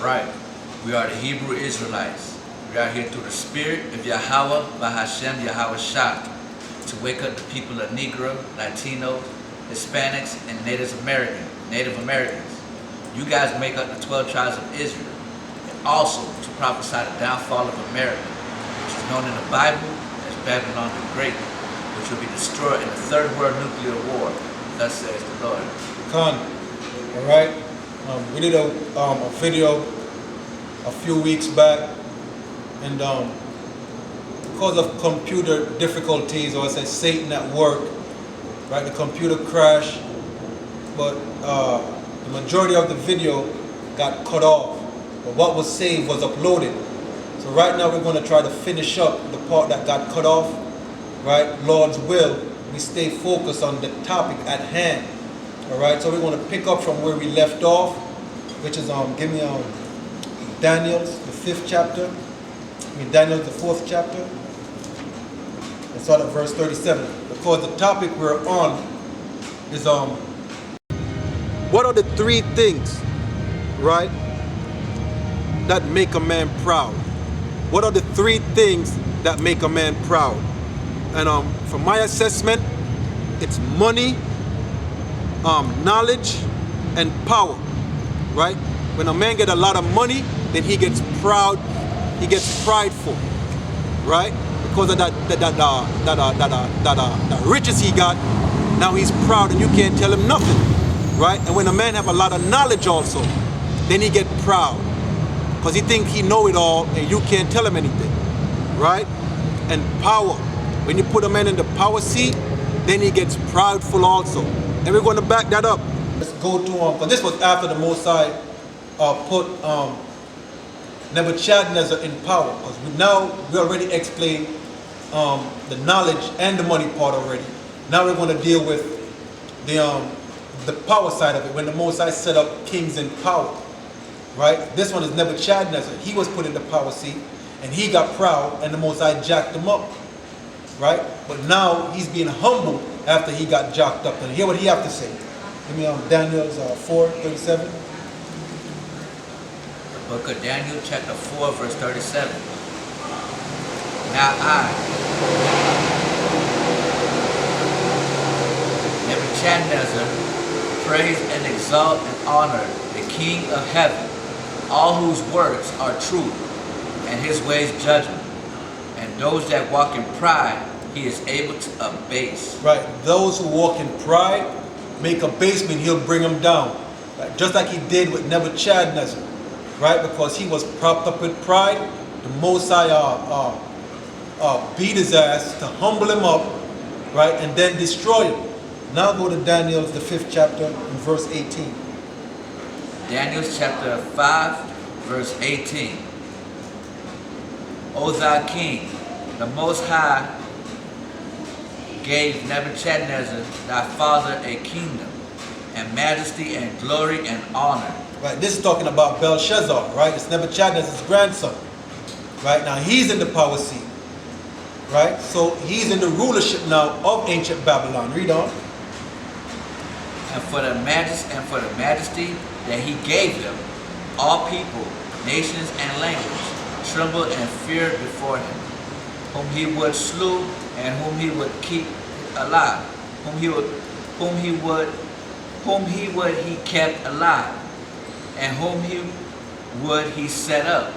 right. We are the Hebrew Israelites. We are here through the Spirit of Yahweh, Bahashem Yahweh Shah, to wake up the people of Negro, Latinos, Hispanics, and Native Americans. You guys make up the 12 tribes of Israel, and also to prophesy the downfall of America, which is known in the Bible as Babylon the Great, which will be destroyed in the Third World Nuclear War. Thus says the Lord. All right. We did a video a few weeks back, and because of computer difficulties, or I say Satan at work, right? The computer crashed, but the majority of the video got cut off. But what was saved was uploaded. So right now we're going to try to finish up the part that got cut off. Right, Lord's will. We stay focused on the topic at hand. All right, so we're going to pick up from where we left off, which is Daniel's the 5th chapter. Daniel's the 4th chapter. And start at verse 37. Because the topic we're on is what are the 3 things, right, that make a man proud? What are the 3 things that make a man proud? And from my assessment, it's money, knowledge, and power, right? When a man gets a lot of money, then he gets proud, he gets prideful, right? Because of that riches he got, now he's proud and you can't tell him nothing, right? And when a man have a lot of knowledge also, then he get proud, because he think he know it all and you can't tell him anything, right? And power. When you put a man in the power seat, then he gets proudful also. And we're going to back that up. Let's go to because this was after the Most High put Nebuchadnezzar in power. Because we already explained the knowledge and the money part already. Now we're going to deal with the power side of it, when the Most High set up kings in power. Right? This one is Nebuchadnezzar. He was put in the power seat, and he got proud, and the Most High jacked him up. Right? But now he's being humble after he got jacked up. And hear what he have to say. Give me Daniel's 4:37. The book of Daniel, chapter 4, verse 37. Now I, Nebuchadnezzar, praise and exalt and honor the King of heaven, all whose works are true, and his ways judgment. And those that walk in pride, he is able to abase. Right. Those who walk in pride, make abasement, he'll bring them down. Right? Just like he did with Nebuchadnezzar. Right? Because he was propped up with pride, the Most High beat his ass to humble him up, right? And then destroy him. Now go to Daniel's the 5th chapter and verse 18. Daniel's chapter 5, verse 18. O thou king, the Most High gave Nebuchadnezzar thy father a kingdom, and majesty, and glory, and honor. Right, this is talking about Belshazzar, right? It's Nebuchadnezzar's grandson. Right, now he's in the power seat. Right, so he's in the rulership now of ancient Babylon. Read on. And for the majesty that he gave him, all people, nations, and languages trembled and feared before him, whom he would slew and whom he would keep alive, whom he kept alive, and whom he set up,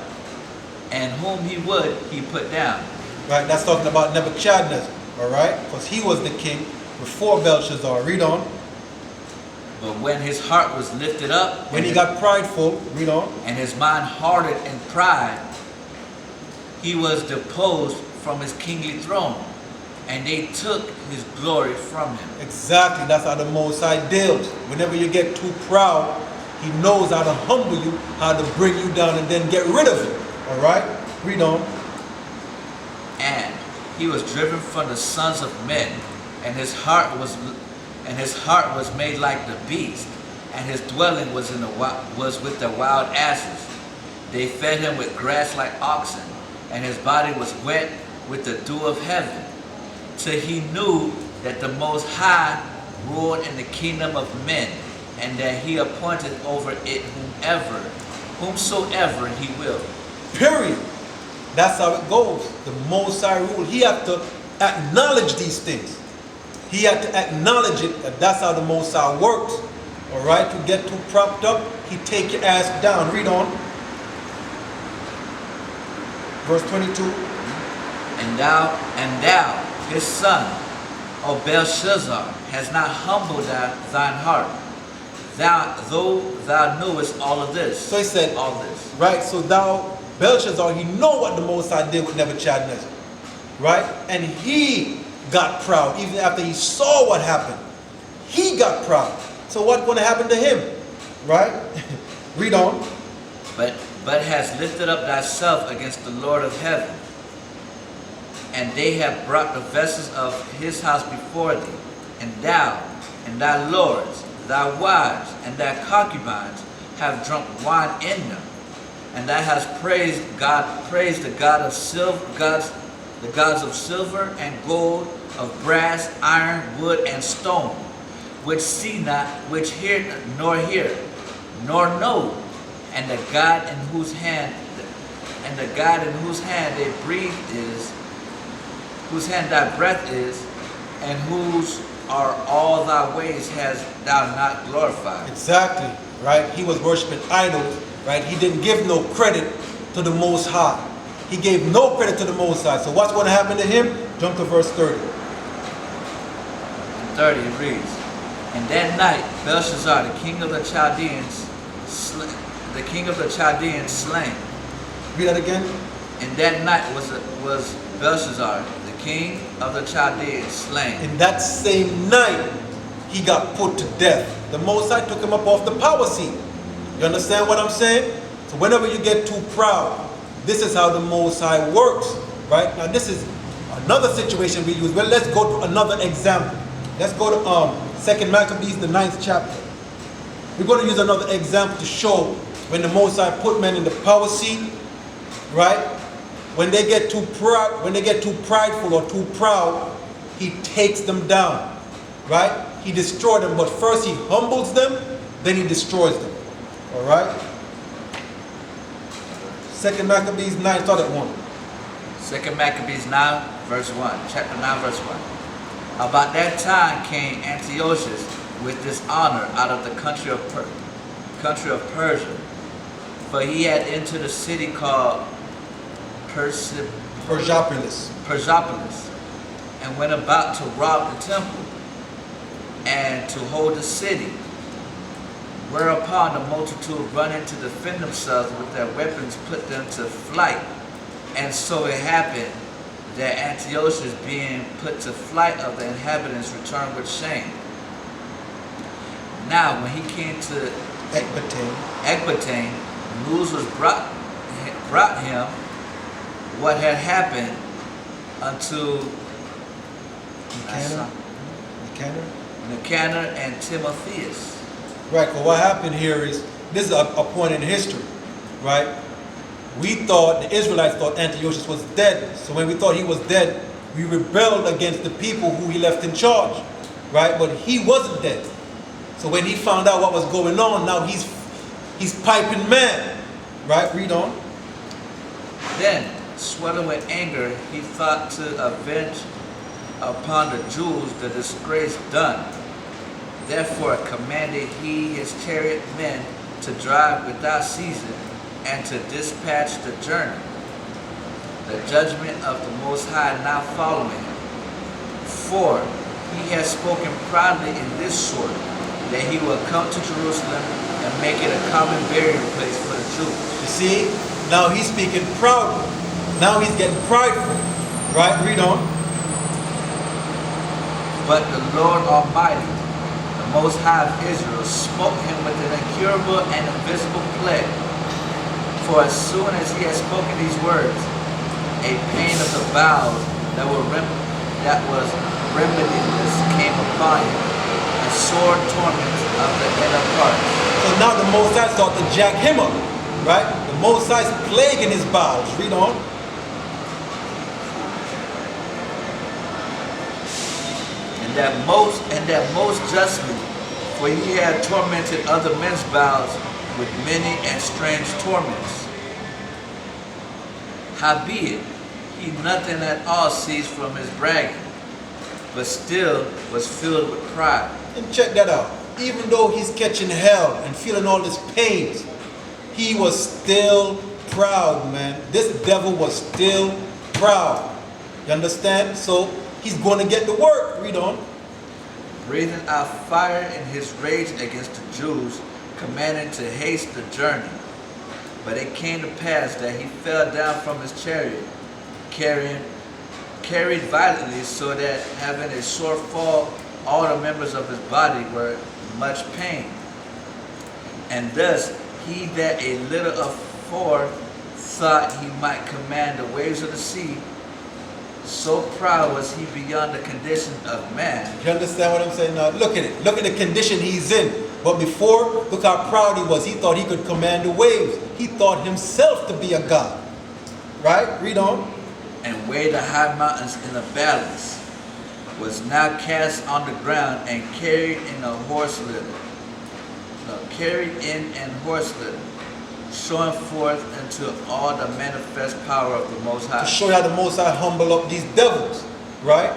and whom he put down. Right, that's talking about Nebuchadnezzar, all right? Because he was the king before Belshazzar. Read on. But when his heart was lifted up, when he got prideful, read on, and his mind hardened in pride, he was deposed from his kingly throne, and they took his glory from him. Exactly, that's how the Most High deals. Whenever you get too proud, he knows how to humble you, how to bring you down, and then get rid of you. All right, read on. And he was driven from the sons of men, and his heart was made like the beast, and his dwelling was with the wild asses. They fed him with grass like oxen, and his body was wet with the dew of heaven, till he knew that the Most High ruled in the kingdom of men, and that he appointed over it whomever whomsoever he will. Period. That's how it goes. The Most High rule. He had to acknowledge these things. He had to acknowledge it, that that's how the Most High works. All right? To get too propped up, he take your ass down. Read on. Verse 22. And thou, his son, O Belshazzar, has not humbled thine heart, though thou knewest all of this. So he said, all this. Right? So thou, Belshazzar, he know what the Most High did with Nebuchadnezzar. Right? And he got proud. Even after he saw what happened, he got proud. So what's going to happen to him? Right? Read on. But has lifted up thyself against the Lord of heaven, and they have brought the vessels of his house before thee, and thou, and thy lords, thy wives, and thy concubines have drunk wine in them, and thou hast praised the God of silver, the gods of silver and gold, of brass, iron, wood, and stone, which see not, which hear nor know, and the God in whose hand they breathe is, whose hand thy breath is, and whose are all thy ways has thou not glorified. Exactly, right? He was worshiping idols, right? He didn't give no credit to the Most High. He gave no credit to the Most High. So what's going to happen to him? Jump to verse 30. 30 it reads, And that night Belshazzar, the king of the Chaldeans, slain. Read that again. And that night was Belshazzar, the king of the Chaldeans, slain. In that same night, he got put to death. The Most High took him up off the power seat. You understand what I'm saying? So whenever you get too proud, this is how the Most High works, right? Now this is another situation we use. Well, let's go to another example. Let's go to 2 Maccabees, the 9th chapter. We're going to use another example to show when the Most High put men in the power seat, right? When they get too proud, when they get too prideful or too proud, he takes them down, right? He destroys them, but first he humbles them, then he destroys them. All right? 2 Maccabees 9, start at 1. 2 Maccabees 9, verse 1. Chapter 9, verse 1. About that time came Antiochus with dishonor out of the country of Persia, for he had entered a city called Persepolis, and went about to rob the temple and to hold the city. Whereupon the multitude running to defend themselves with their weapons put them to flight. And so it happened that Antiochus, being put to flight of the inhabitants, returned with shame. Now when he came to Ecbatane, news was brought him what had happened unto Nicanor and Timotheus. Right, but what happened here is, this is a point in history, right? The Israelites thought Antiochus was dead. So when we thought he was dead, we rebelled against the people who he left in charge, right? But he wasn't dead. So when he found out what was going on, now he's piping mad, right? Read on. Then, swelling with anger, he thought to avenge upon the Jews the disgrace done. Therefore commanded he his chariot men to drive without season, and to dispatch the journey. The judgment of the Most High now following him. For he has spoken proudly in this sort, that he will come to Jerusalem and make it a common burial place for the Jews. You see, now he's speaking proudly. Now he's getting prideful. Right? Read on. But the Lord Almighty, the Most High of Israel, smote him with an incurable and invisible plague. For as soon as he had spoken these words, a pain of the bowels that was remediless came upon him, and sore torment of the inner parts. So now the Most High started to jack him up, right? The Most High's plaguing his bowels. Read on. And that most justly, for he had tormented other men's bowels with many and strange torments. Howbeit, he nothing at all ceased from his bragging, but still was filled with pride. And check that out. Even though he's catching hell and feeling all this pains, he was still proud, man. This devil was still proud. You understand? So he's going to get the work. Read on. Breathing out fire in his rage against the Jews, commanding to haste the journey. But it came to pass that he fell down from his chariot, carried violently, so that having a sore fall, all the members of his body were much pain. And thus he that a little afore thought he might command the waves of the sea, so proud was he beyond the condition of man. You understand what I'm saying now? Look at it. Look at the condition he's in. But before, look how proud he was. He thought he could command the waves. He thought himself to be a god. Right? Read on. And weighed the high mountains in a balance, was now cast on the ground and carried in a horse litter. Carried in an horse litter, showing forth unto all the manifest power of the Most High. To show you how the Most High humble up these devils, right?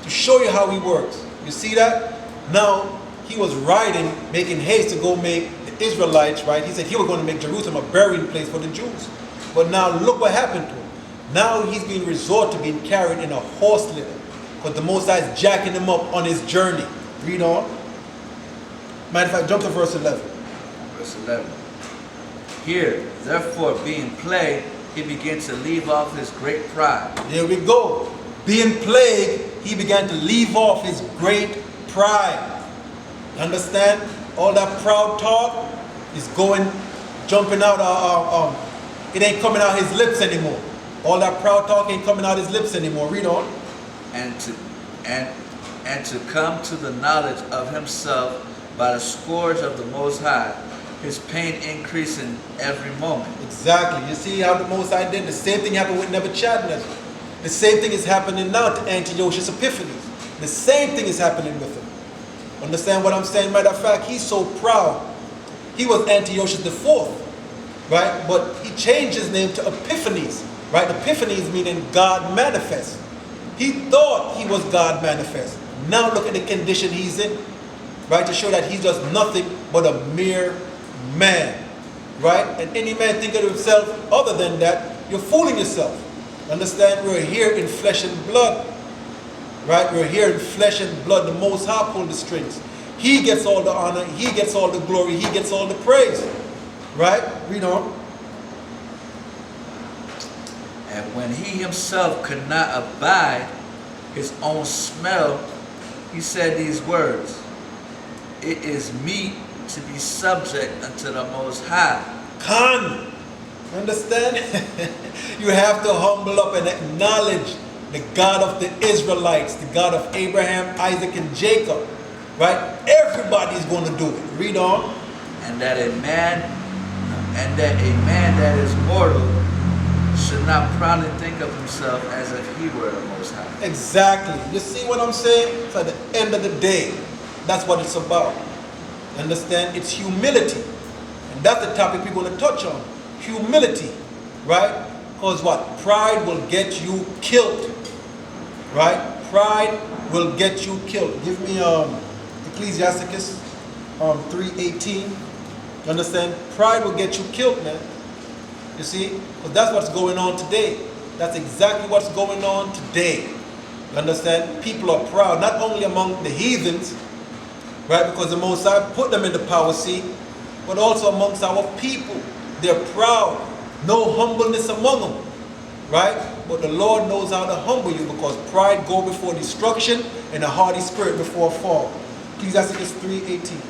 To show you how he works. You see that? Now, he was riding, making haste to go make the Israelites, right? He said he was going to make Jerusalem a burying place for the Jews. But now look what happened to him. Now he's being resorted to being carried in a horse litter, because the Most High is jacking him up on his journey. Read on. Matter of fact, jump to verse 11. Verse 11. Here, therefore, being plagued, he began to leave off his great pride. There we go. Being plagued, he began to leave off his great pride. Understand? All that proud talk is jumping out. It ain't coming out his lips anymore. All that proud talk ain't coming out his lips anymore. Read on. And to come to the knowledge of himself by the scourge of the Most High, his pain increasing every moment. Exactly. You see how the Most High did? The same thing happened with Nebuchadnezzar. The same thing is happening now to Antiochus Epiphanes. The same thing is happening with him. Understand what I'm saying? Matter of fact, he's so proud. He was Antiochus IV, right? But he changed his name to Epiphanes, right? Epiphanes meaning God manifest. He thought he was God manifest. Now look at the condition he's in, right? To show that he's just nothing but a mere man, right? And any man think of himself other than that, you're fooling yourself. Understand? We're here in flesh and blood, right? We're here in flesh and blood. The Most High pulled the strings. He gets all the honor. He gets all the glory. He gets all the praise, right? Read on. And when he himself could not abide his own smell, he said these words, it is meet to be subject unto the Most High. Khan. Understand? You have to humble up and acknowledge the God of the Israelites, the God of Abraham, Isaac, and Jacob. Right? Everybody's going to do it. Read on. And that a man that is mortal should not proudly think of himself as if he were the Most High. Exactly. You see what I'm saying? So at the end of the day, that's what it's about. Understand? It's humility. And that's the topic we're going to touch on. Humility. Right? Because what? Pride will get you killed. Right? Pride will get you killed. Give me Ecclesiasticus 3:18. You understand? Pride will get you killed, man. You see? Because that's what's going on today. That's exactly what's going on today. You understand? People are proud, not only among the heathens, right? Because the Most High put them in the power seat, but also amongst our people. They're proud. No humbleness among them, right? But the Lord knows how to humble you, because pride go before destruction and a haughty spirit before a fall. Ecclesiasticus 3:18.